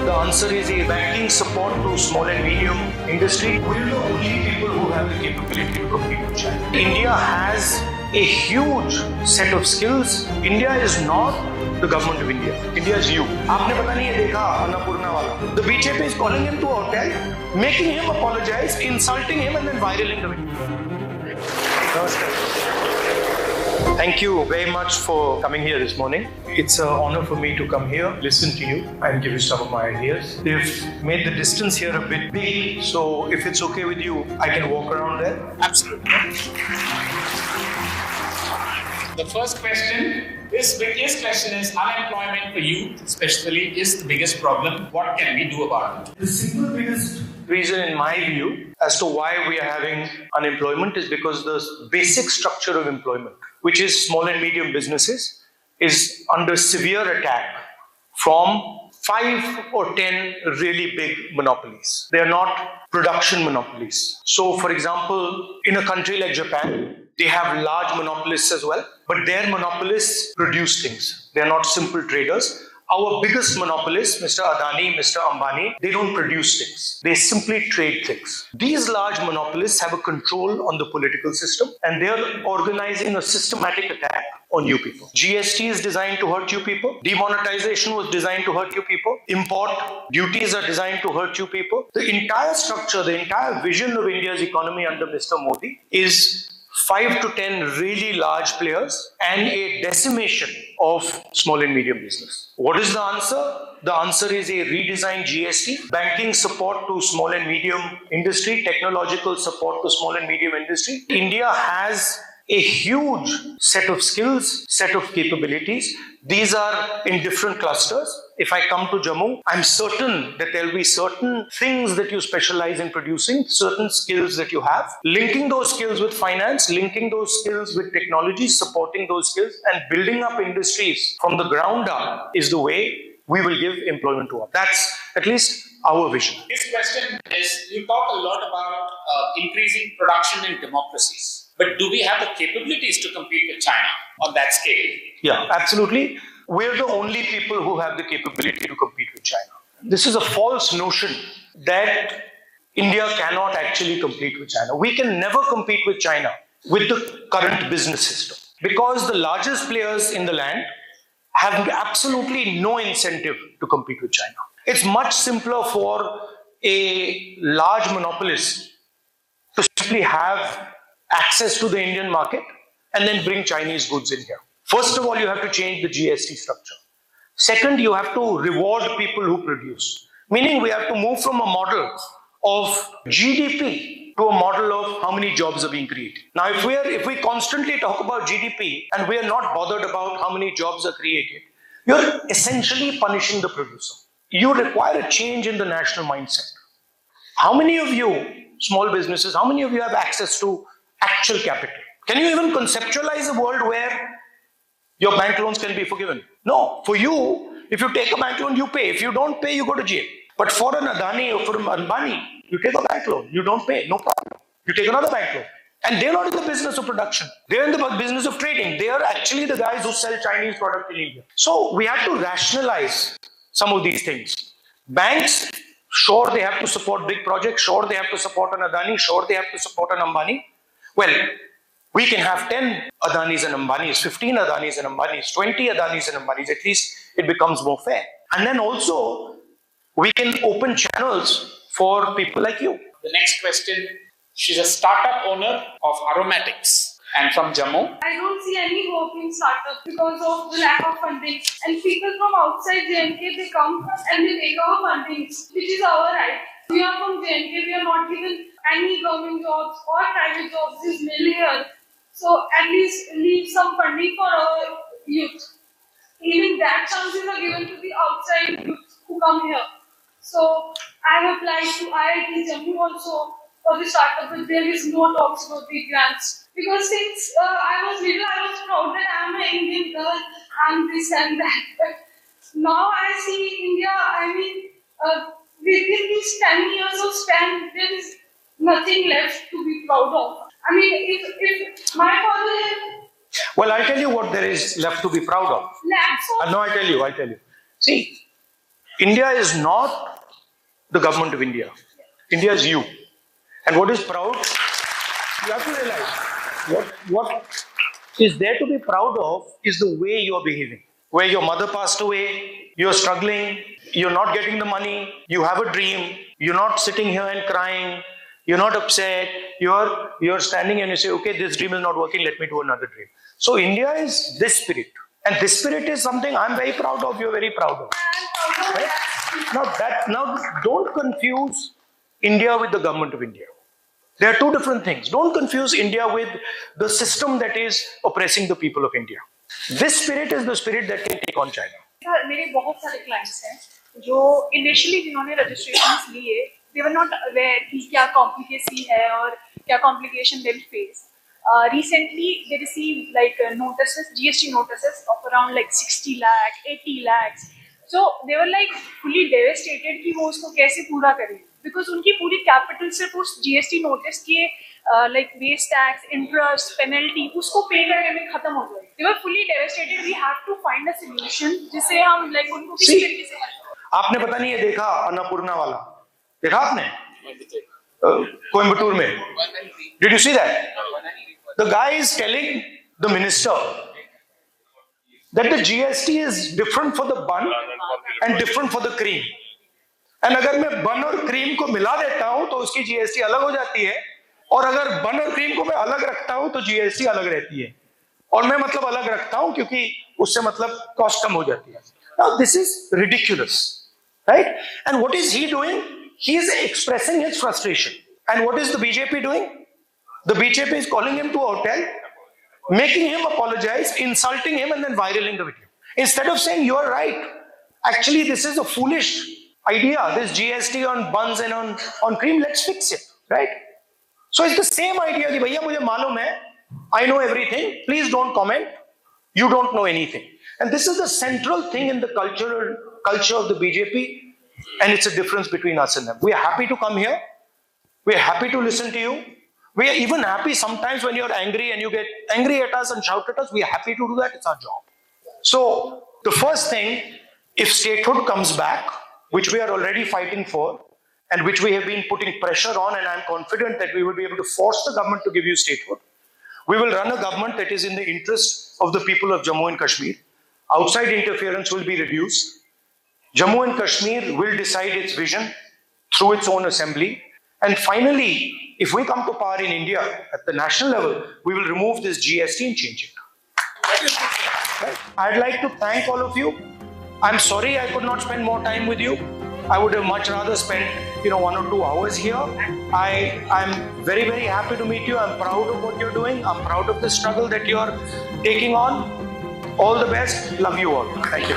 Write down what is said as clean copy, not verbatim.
The answer is a banking support to small and medium industry. We're the only people who have the capability to compete with China. India has a huge set of skills. India is not the government of India. India is you. आपने पता नहीं है देखा अन्नपूर्णा वाला. The BJP is calling him to a hotel, making him apologize, insulting him, and then viraling the video. Namaskar. Thank you very much for coming here this morning. It's an honor for me to come here, listen to you, and give you some of my ideas. They've made the distance here a bit big, so if it's okay with you, I can walk around there. Absolutely. The first question, this biggest question is unemployment for youth, especially, is the biggest problem. What can we do about it? The single biggest reason, in my view, as to why we are having unemployment is because the basic structure of employment, which is small and medium businesses, is under severe attack from 5 or 10 really big monopolies. They are not production monopolies. So, for example, in a country like Japan, they have large monopolists as well, but their monopolists produce things. They are not simple traders. Our biggest monopolists, Mr. Adani, Mr. Ambani, they don't produce things. They simply trade things. These large monopolists have a control on the political system, and they are organizing a systematic attack on you people. GST is designed to hurt you people. Demonetization was designed to hurt you people. Import duties are designed to hurt you people. The entire structure, the entire vision of India's economy under Mr. Modi is 5 to 10 really large players and a decimation of small and medium business. What is the answer? The answer is a redesigned GST, banking support to small and medium industry, technological support to small and medium industry. India has a huge set of skills, set of capabilities. These are in different clusters. If I come to Jammu, I'm certain that there will be certain things that you specialize in producing, certain skills that you have. Linking those skills with finance, linking those skills with technology, supporting those skills, and building up industries from the ground up is the way we will give employment to all. That's at least our vision. This question is, you talk a lot about increasing production in democracies. But do we have the capabilities to compete with China on that scale? Yeah, absolutely. We're the only people who have the capability to compete with China. This is a false notion that India cannot actually compete with China. We can never compete with China with the current business system because the largest players in the land have absolutely no incentive to compete with China. It's much simpler for a large monopolist to simply have access to the Indian market and then bring Chinese goods in here. First of all, you have to change the GST structure. Second, you have to reward people who produce. Meaning we have to move from a model of GDP to a model of how many jobs are being created. Now, if we constantly talk about GDP and we are not bothered about how many jobs are created, you're essentially punishing the producer. You require a change in the national mindset. How many of you, small businesses, how many of you have access to actual capital? Can you even conceptualize a world where your bank loans can be forgiven? No. For you, if you take a bank loan, you pay. If you don't pay, you go to jail. But for an Adani or for an Ambani, you take a bank loan, you don't pay, no problem. You take another bank loan. And they're not in the business of production. They're in the business of trading. They are actually the guys who sell Chinese product in India. So we have to rationalize some of these things. Banks, sure, they have to support big projects. Sure, they have to support an Adani. Sure, they have to support an Ambani. Well, we can have 10 Adanis and Ambanis, 15 Adanis and Ambanis, 20 Adanis and Ambanis. At least it becomes more fair. And then also, we can open channels for people like you. The next question, she's a startup owner of aromatics and from Jammu. I don't see any hope in startup because of the lack of funding. And people from outside JNK, they come and they take our funding, which is our right. We are from JNK, we are not given any government jobs or private jobs this middle year. So at least leave some funding for our youth. Even that chances are given to the outside youth who come here. So I have applied to IIT Jammu also for the startup, but there is no talks about the grants. Because since I was little, I was proud that I am an Indian girl and this and that. But now I see India, I mean, within these 10 years of span, there is nothing left to be proud of. I mean, if my father had... Well, I'll tell you what there is left to be proud of. Lakhs of... No, I'll tell you. See, India is not the government of India. India is you. And what is proud, you have to realize, what is there to be proud of is the way you are behaving. Where your mother passed away, you're struggling, you're not getting the money, you have a dream, you're not sitting here and crying, you're not upset, you're standing and you say, okay, this dream is not working, let me do another dream. So India is this spirit. And this spirit is something I'm very proud of, you're very proud of. Right? Now don't confuse India with the government of India. There are two different things. Don't confuse India with the system that is oppressing the people of India. This spirit is the spirit that can take on China. मेरे बहुत सारे clients हैं जो initially जिन्होंने registrations लिए, they were not aware कि क्या complicacy है और क्या complication they'll face. Recently, they received like notices, GST notices of around like 60 lakh, 80 lakhs. So they were like fully devastated कि वो उसको कैसे पूरा करें. Because उनकी पूरी capital सिर्फ उस GST notice के like base tax, interest, penalty उसको pay करने में खत्म हो गई. They were fully devastated. We have to find a solution जिससे हम like उनको किसी तरीके से help करें. आपने पता नहीं ये देखा अन्नपूर्णा वाला, देखा आपने कोयम्बटूर में? Did you see that? The guy is telling the minister that the GST is different for the bun and different for the cream. And अगर मैं बन और क्रीम को मिला देता हूं तो उसकी GST अलग हो जाती है, और अगर बन और क्रीम को मैं अलग रखता हूं तो GST अलग रहती है. और मैं मतलब अलग रखता हूं क्योंकि उससे मतलब कॉस्ट कम हो जाती है. Now this is ridiculous, right? And what is he doing? He is expressing his frustration. And what is the BJP doing? The BJP is calling him to a hotel, making him apologize, insulting him, and then viraling the video. Instead of saying, you are right. Actually, this is a foolish idea. This GST on buns and on cream, let's fix it, right? So it's the same idea. Ki, bhaiya, mujhe malum hai. I know everything. Please don't comment. You don't know anything. And this is the central thing in the culture of the BJP. And it's a difference between us and them. We are happy to come here. We are happy to listen to you. We are even happy sometimes when you're angry and you get angry at us and shout at us. We are happy to do that. It's our job. So the first thing, if statehood comes back, which we are already fighting for, and which we have been putting pressure on, and I'm confident that we will be able to force the government to give you statehood. We will run a government that is in the interest of the people of Jammu and Kashmir. Outside interference will be reduced. Jammu and Kashmir will decide its vision through its own assembly. And finally, if we come to power in India at the national level, we will remove this GST and change it. Right? I'd like to thank all of you. I'm sorry I could not spend more time with you. I would have much rather spent 1 or 2 hours here. I'm very, very happy to meet you. I'm proud of what you're doing. I'm proud of the struggle that you're taking on. All the best. Love you all. Thank you.